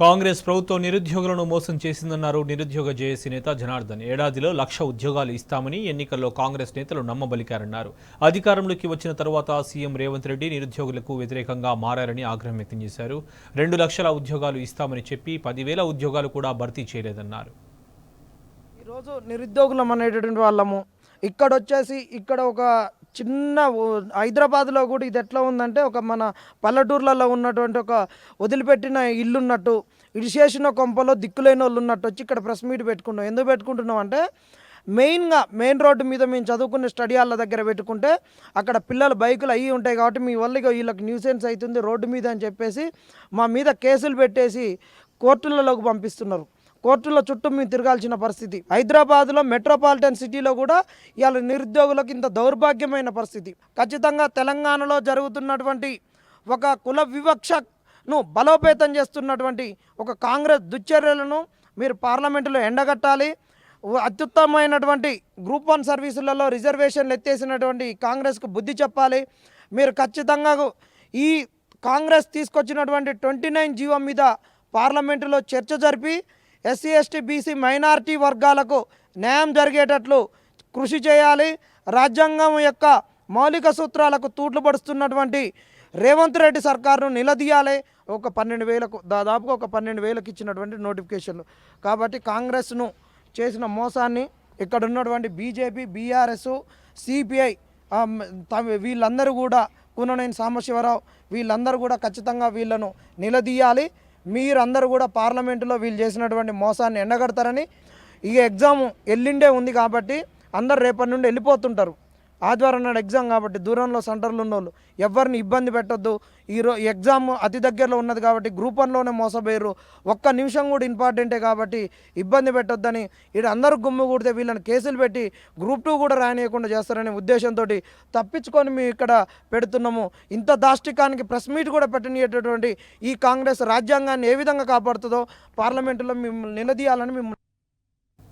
కాంగ్రెస్ ప్రభుత్వం నిరుద్యోగులను మోసం చేసిందన్నారు నిరుద్యోగ జేఏసీ నేత జనార్దన్. ఏడాదిలో 1,00,000 ఉద్యోగాలు ఇస్తామని ఎన్నికల్లో కాంగ్రెస్ నేతలు నమ్మబలికారన్నారు. అధికారంలోకి వచ్చిన తర్వాత సీఎం రేవంత్ రెడ్డి నిరుద్యోగులకు వ్యతిరేకంగా మారారని ఆగ్రహం వ్యక్తం చేశారు. 2 లక్షల ఉద్యోగాలు ఇస్తామని చెప్పి 10,000 ఉద్యోగాలు కూడా భర్తీ చేయలేదన్నారు. ఈరోజు నిరుద్యోగులం అనేటటువంటి వాళ్ళము ఇక్కడ ఒక చిన్న హైదరాబాద్లో కూడా ఇది ఎట్లా ఉందంటే ఒక మన పల్లెటూర్లలో ఉన్నటువంటి ఒక వదిలిపెట్టిన ఇల్లు ఉన్నట్టు ఇడిచేసిన కొంపలో దిక్కులేని వాళ్ళు ఉన్నట్టు వచ్చి ఇక్కడ ప్రెస్ మీట్ పెట్టుకుంటాం. ఎందుకు పెట్టుకుంటున్నాం అంటే మెయిన్ రోడ్డు మీద మేము చదువుకునే స్టడీ హాల్ల దగ్గర పెట్టుకుంటే అక్కడ పిల్లలు బైకులు అయ్యి ఉంటాయి కాబట్టి మీ వల్ల వీళ్ళకి న్యూసెన్స్ అవుతుంది రోడ్డు మీద అని చెప్పేసి మా మీద కేసులు పెట్టేసి కోర్టులలోకి పంపిస్తున్నారు. కోర్టుల చుట్టూ మేము తిరగాల్సిన పరిస్థితి. హైదరాబాద్లో మెట్రోపాలిటన్ సిటీలో కూడా ఇవాళ నిరుద్యోగులకు ఇంత దౌర్భాగ్యమైన పరిస్థితి. ఖచ్చితంగా తెలంగాణలో జరుగుతున్నటువంటి ఒక కుల వివక్షను బలోపేతం చేస్తున్నటువంటి ఒక కాంగ్రెస్ దుశ్చర్యలను మీరు పార్లమెంటులో ఎండగట్టాలి. అత్యుత్తమైనటువంటి గ్రూప్ 1 సర్వీసులలో రిజర్వేషన్లు ఎత్తేసినటువంటి కాంగ్రెస్కు బుద్ధి చెప్పాలి. మీరు ఖచ్చితంగా ఈ కాంగ్రెస్ తీసుకొచ్చినటువంటి 29 జీవో మీద పార్లమెంటులో చర్చ జరిపి ఎస్సీ ఎస్టీ బీసీ మైనారిటీ వర్గాలకు న్యాయం జరిగేటట్లు కృషి చేయాలి. రాజ్యాంగం యొక్క మౌలిక సూత్రాలకు తూట్లు పడుస్తున్నటువంటి రేవంత్ రెడ్డి సర్కారును నిలదీయాలి. ఒక 12,000కు దాదాపుగా ఒక 12,000కి ఇచ్చినటువంటి నోటిఫికేషన్లు. కాబట్టి కాంగ్రెస్ను చేసిన మోసాన్ని ఇక్కడ ఉన్నటువంటి బీజేపీ బీఆర్ఎస్ సిపిఐ వీళ్ళందరూ కూడా కూననేని సాంబశివరావు వీళ్ళందరూ కూడా ఖచ్చితంగా వీళ్ళను నిలదీయాలి. మీరందరూ కూడా పార్లమెంటులో వీళ్ళు చేసినటువంటి మోసాన్ని ఎండగడతారని. ఈ ఎగ్జామ్ ఎల్లుండే ఉంది కాబట్టి అందరు రేపటి నుండి వెళ్ళిపోతుంటారు. ఆదివారం నాడు ఎగ్జామ్ కాబట్టి దూరంలో సెంటర్లు ఉన్నోళ్ళు ఎవరిని ఇబ్బంది పెట్టొద్దు. ఎగ్జామ్ అతి దగ్గరలో ఉన్నది కాబట్టి గ్రూప్ 1లోనే మోసపోయారు. ఒక్క నిమిషం కూడా ఇంపార్టెంటే కాబట్టి ఇబ్బంది పెట్టొద్దని ఇక్కడ అందరూ గుమ్ము కూడితే వీళ్ళని కేసులు పెట్టి గ్రూప్ 2 కూడా రానియకుండా చేస్తారనే ఉద్దేశంతో తప్పించుకొని మేము ఇక్కడ పెడుతున్నాము. ఇంత దాష్టికానికి ప్రెస్ మీట్ కూడా పెట్టనియేటటువంటి ఈ కాంగ్రెస్ రాజ్యాంగాన్ని ఏ విధంగా కాపాడుతుందో పార్లమెంటులో మిమ్మల్ని నిలదీయాలని